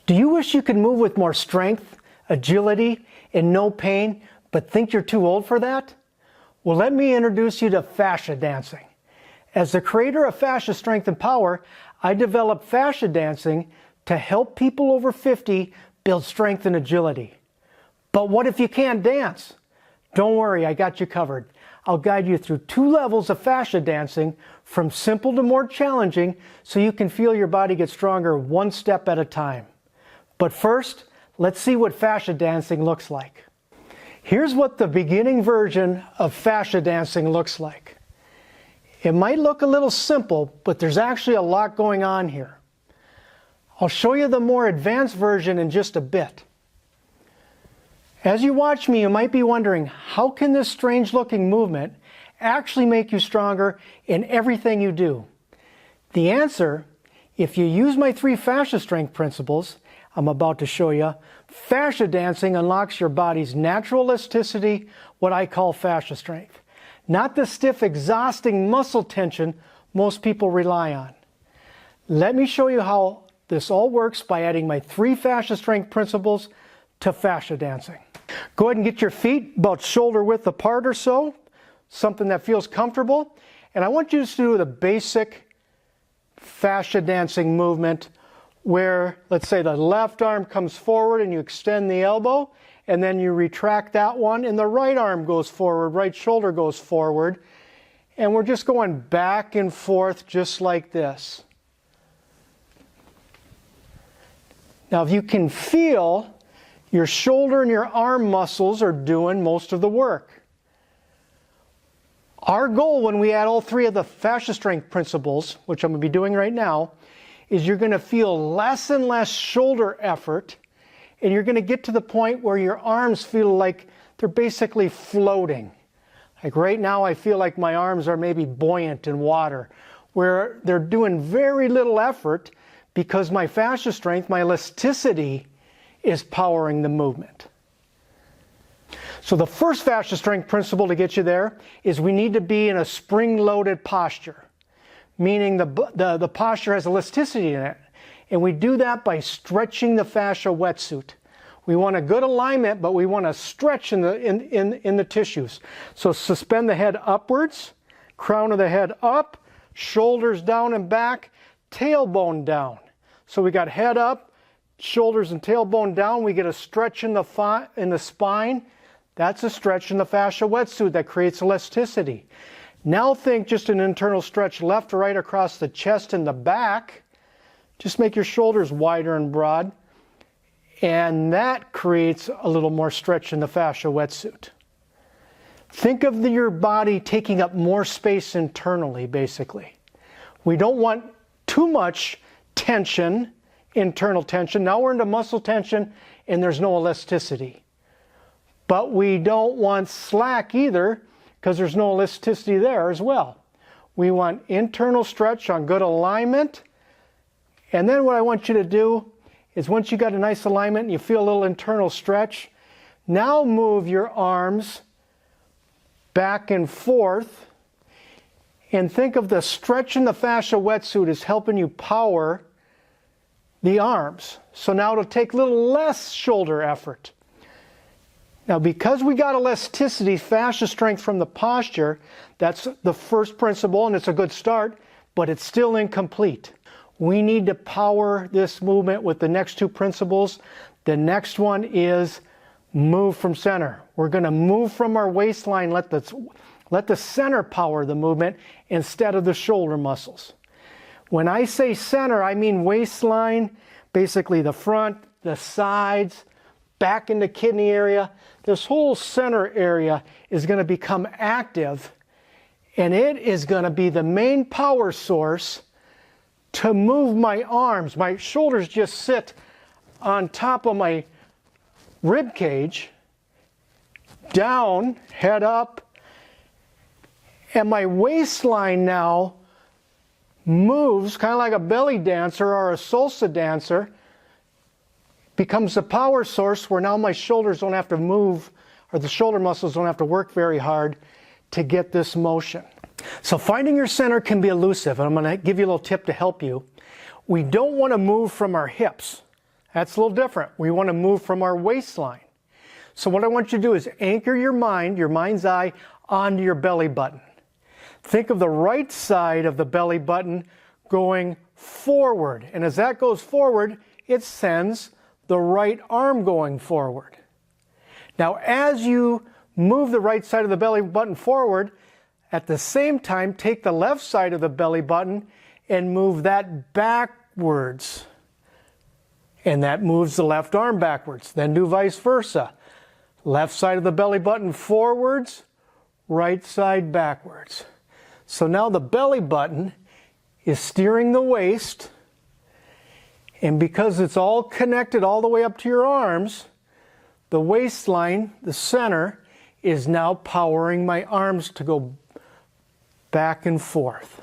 Do you wish you could move with more strength, agility, and no pain, but think you're too old for that? Well, let me introduce you to fascia dancing. As the creator of Fascia Strength and Power, I developed fascia dancing to help people over 50 build strength and agility. But what if you can't dance? Don't worry, I got you covered. I'll guide you through 2 levels of fascia dancing, from simple to more challenging, so you can feel your body get stronger one step at a time. But first, let's see what fascia dancing looks like. Here's what the beginning version of fascia dancing looks like. It might look a little simple, but there's actually a lot going on here. I'll show you the more advanced version in just a bit. As you watch me, you might be wondering, how can this strange looking movement actually make you stronger in everything you do? The answer, if you use my 3 fascia strength principles I'm about to show you, fascia dancing unlocks your body's natural elasticity, what I call fascia strength. Not the stiff, exhausting muscle tension most people rely on. Let me show you how this all works by adding my 3 fascia strength principles to fascia dancing. Go ahead and get your feet about shoulder width apart or so, something that feels comfortable. And I want you to do the basic fascia dancing movement where, let's say, the left arm comes forward and you extend the elbow, and then you retract that one, and the right arm goes forward, right shoulder goes forward, and we're just going back and forth just like this. Now, if you can feel, your shoulder and your arm muscles are doing most of the work. Our goal when we add all 3 of the fascia strength principles, which I'm going to be doing right now, is you're going to feel less and less shoulder effort, and you're going to get to the point where your arms feel like they're basically floating. Like right now I feel like my arms are maybe buoyant in water, where they're doing very little effort because my fascia strength, my elasticity, is powering the movement. So the first fascia strength principle to get you there is we need to be in a spring-loaded posture, meaning the posture has elasticity in it. And we do that by stretching the fascia wetsuit. We want a good alignment, but we want to stretch in the tissues. So suspend the head upwards, crown of the head up, shoulders down and back, tailbone down. So we got head up, shoulders and tailbone down. We get a stretch in the spine. That's a stretch in the fascia wetsuit that creates elasticity. Now think just an internal stretch left or right across the chest and the back. Just make your shoulders wider and broad. And that creates a little more stretch in the fascia wetsuit. Think of your body taking up more space internally, basically. We don't want too much tension, internal tension. Now we're into muscle tension and there's no elasticity. But we don't want slack either, because there's no elasticity there as well. We want internal stretch on good alignment. And then what I want you to do is, once you got a nice alignment and you feel a little internal stretch, now move your arms back and forth. And think of the stretch in the fascia wetsuit as helping you power the arms. So now it'll take a little less shoulder effort. Now, because we got elasticity, fascia strength from the posture, that's the first principle, and it's a good start, but it's still incomplete. We need to power this movement with the next 2 principles. The next one is move from center. We're going to move from our waistline, let the center power the movement instead of the shoulder muscles. When I say center, I mean waistline, basically the front, the sides, back in the kidney area. This whole center area is going to become active, and it is going to be the main power source to move my arms. My shoulders just sit on top of my rib cage, down, head up, and my waistline now moves kind of like a belly dancer or a salsa dancer, becomes the power source where now my shoulders don't have to move, or the shoulder muscles don't have to work very hard to get this motion. So finding your center can be elusive, and I'm going to give you a little tip to help you. We don't want to move from our hips. That's a little different. We want to move from our waistline. So what I want you to do is anchor your mind's eye, onto your belly button. Think of the right side of the belly button going forward. And as that goes forward, it sends the right arm going forward. Now, as you move the right side of the belly button forward, at the same time, take the left side of the belly button and move that backwards. And that moves the left arm backwards. Then do vice versa. Left side of the belly button forwards, right side backwards. So now the belly button is steering the waist, and because it's all connected all the way up to your arms, the waistline, the center, is now powering my arms to go back and forth,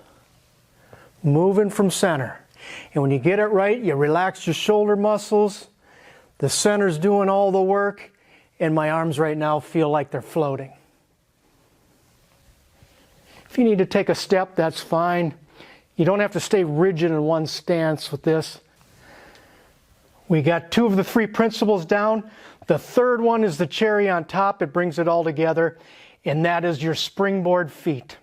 moving from center. And when you get it right, you relax your shoulder muscles, the center's doing all the work, and my arms right now feel like they're floating. If you need to take a step, that's fine. You don't have to stay rigid in one stance with this. We got 2 of the 3 principles down. The third one is the cherry on top. It brings it all together, and that is your springboard feet.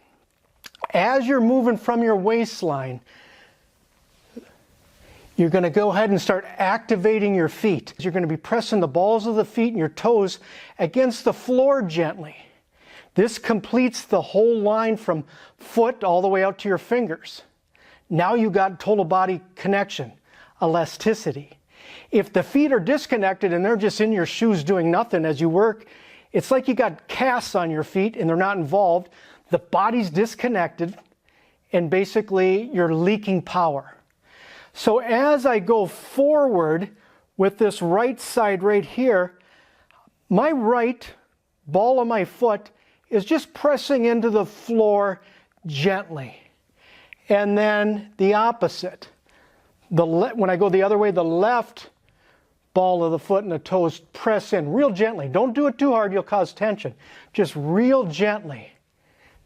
As you're moving from your waistline, you're going to go ahead and start activating your feet. You're going to be pressing the balls of the feet and your toes against the floor gently. This completes the whole line from foot all the way out to your fingers. Now you got total body connection, elasticity. If the feet are disconnected and they're just in your shoes doing nothing as you work, it's like you got casts on your feet and they're not involved. The body's disconnected and basically you're leaking power. So as I go forward with this right side right here, my right ball of my foot is just pressing into the floor gently. And then the opposite. When I go the other way, the left ball of the foot and the toes press in real gently. Don't do it too hard, you'll cause tension. Just real gently,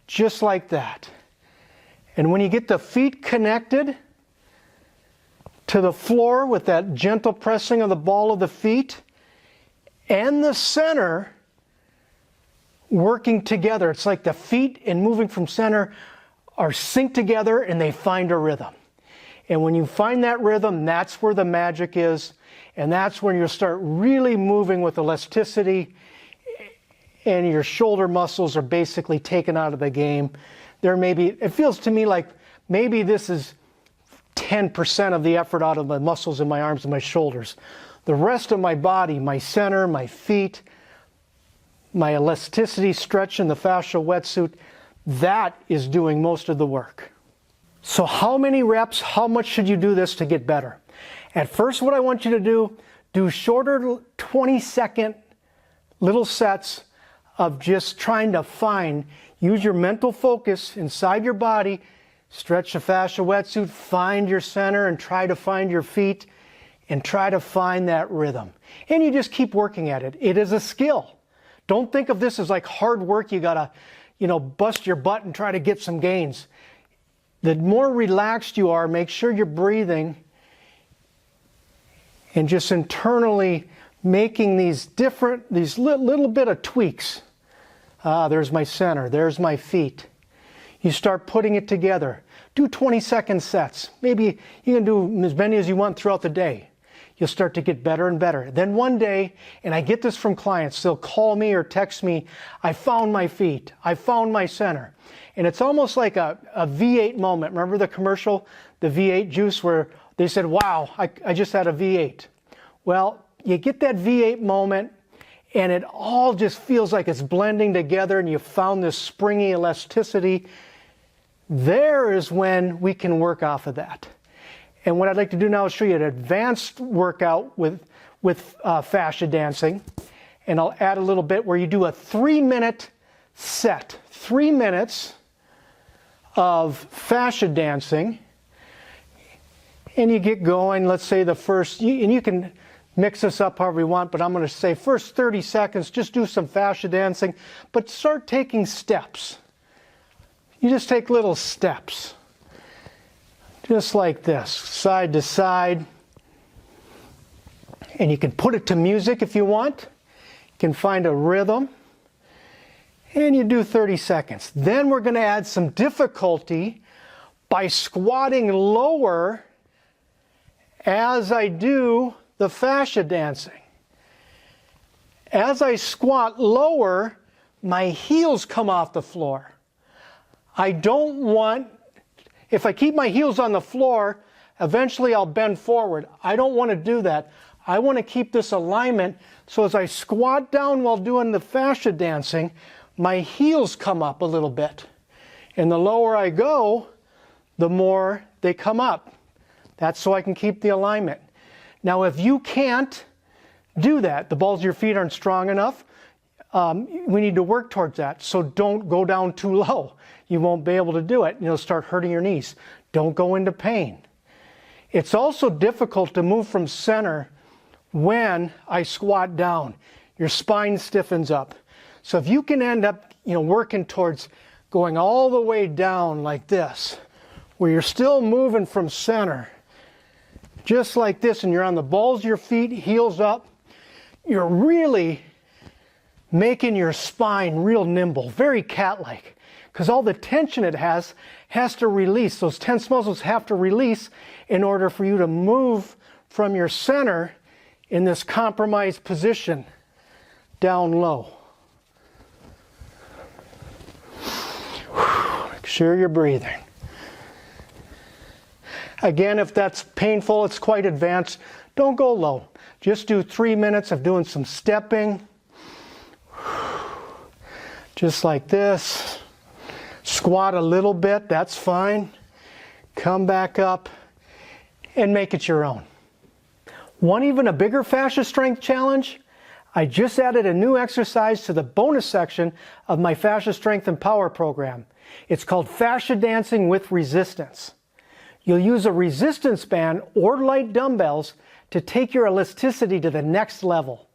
just like that. And when you get the feet connected to the floor with that gentle pressing of the ball of the feet and the center working together, it's like the feet and moving from center are synced together and they find a rhythm. And when you find that rhythm, that's where the magic is. And that's when you'll start really moving with elasticity and your shoulder muscles are basically taken out of the game. It feels to me like maybe this is 10% of the effort out of the muscles in my arms and my shoulders. The rest of my body, my center, my feet, my elasticity stretch in the fascia wetsuit, that is doing most of the work. So how many reps, how much should you do this to get better? At first, what I want you to do shorter 20-second little sets of just trying to use your mental focus inside your body, stretch the fascia wetsuit, find your center and try to find your feet and try to find that rhythm. And you just keep working at it. It is a skill. Don't think of this as like hard work. You gotta, bust your butt and try to get some gains. The more relaxed you are, make sure you're breathing and just internally making these little bit of tweaks. There's my center, there's my feet. You start putting it together. Do 20-second sets. Maybe you can do as many as you want throughout the day. You'll start to get better and better. Then one day, and I get this from clients, they'll call me or text me, I found my feet, I found my center. And it's almost like a V8 moment. Remember the commercial, the V8 juice, where they said, wow, I just had a V8. Well, you get that V8 moment, and it all just feels like it's blending together, and you found this springy elasticity. There is when we can work off of that. And what I'd like to do now is show you an advanced workout with fascia dancing. And I'll add a little bit where you do a 3-minute set. 3 minutes of fascia dancing. And you get going, let's say the first, and you can mix this up however you want, but I'm going to say first 30 seconds, just do some fascia dancing, but start taking steps. You just take little steps. Just like this, side to side. And you can put it to music if you want. You can find a rhythm. And you do 30 seconds. Then we're going to add some difficulty by squatting lower as I do the fascia dancing. As I squat lower, my heels come off the floor. I don't want, if I keep my heels on the floor, eventually I'll bend forward. I don't want to do that. I want to keep this alignment so as I squat down while doing the fascia dancing, my heels come up a little bit. And the lower I go, the more they come up. That's so I can keep the alignment. Now, if you can't do that, the balls of your feet aren't strong enough, we need to work towards that. So don't go down too low. You won't be able to do it. You'll start hurting your knees. Don't go into pain. It's also difficult to move from center when I squat down. Your spine stiffens up. So if you can end up, working towards going all the way down like this, where you're still moving from center, just like this, and you're on the balls of your feet, heels up, you're really making your spine real nimble, very cat-like, because all the tension it has to release. Those tense muscles have to release in order for you to move from your center in this compromised position down low. Make sure you're breathing. Again, if that's painful, it's quite advanced, don't go low. Just do 3 minutes of doing some stepping. Just like this. Squat a little bit, that's fine. Come back up and make it your own. Want even a bigger fascia strength challenge? I just added a new exercise to the bonus section of my Fascia Strength and Power program. It's called Fascia Dancing with Resistance. You'll use a resistance band or light dumbbells to take your elasticity to the next level.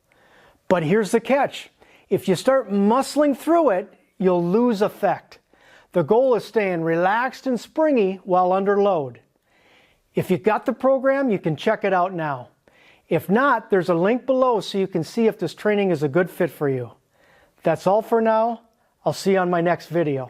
But here's the catch. If you start muscling through it, you'll lose effect. The goal is staying relaxed and springy while under load. If you've got the program, you can check it out now. If not, there's a link below so you can see if this training is a good fit for you. That's all for now. I'll see you on my next video.